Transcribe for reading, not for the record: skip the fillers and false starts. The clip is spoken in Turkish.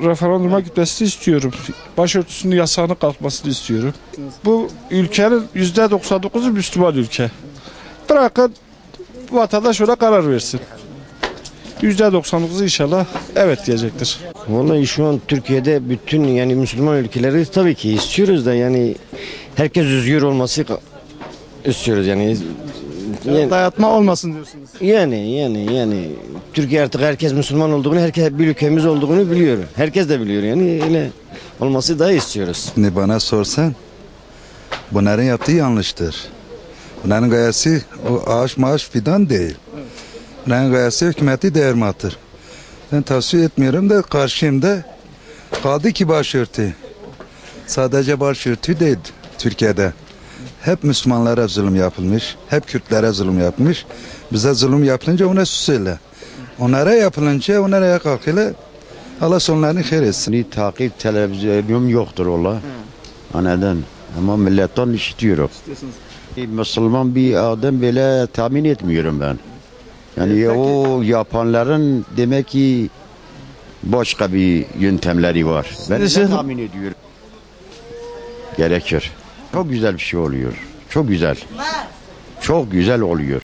Referanduma gitmesini istiyorum. Başörtüsünün yasağının kalkmasını istiyorum. Bu ülkenin %99'u Müslüman ülke. Bırakın vatandaş ona karar versin. %99'u inşallah evet diyecektir. Vallahi şu an Türkiye'de bütün yani Müslüman ülkeleri tabii ki istiyoruz da yani herkes özgür olması istiyoruz yani. Dayatma olmasın diyorsunuz. Yani Türkiye artık herkes Müslüman olduğunu, herkes bir ülkemiz olduğunu biliyor. Herkes de biliyor yani öyle olması daha istiyoruz. Şimdi bana sorsan bunların yaptığı yanlıştır. Bunların gayesi o ağaç maaş fidan değil. Bunların gayesi hükümeti değermaktır. Ben tavsiye etmiyorum da karşıyım da kaldı ki başörtü. Sadece başörtü değil Türkiye'de. Hep Müslümanlara zulüm yapılmış, hep Kürtlere zulüm yapmış. Bize zulüm yapılınca ona susuyorlar. Onlara yapılınca onlara kalkıyorlar. Allah sonlarını hayır etsin. Takip televizyonum yoktur ola. Neden? Ama milletten işitiyorum. Müslüman bir adam böyle tahmin etmiyorum ben. Yani o yapanların demek ki başka bir yöntemleri var. Ben tahmin ediyorum. Gerekir. Çok güzel bir şey oluyor. Çok güzel. Çok güzel oluyor.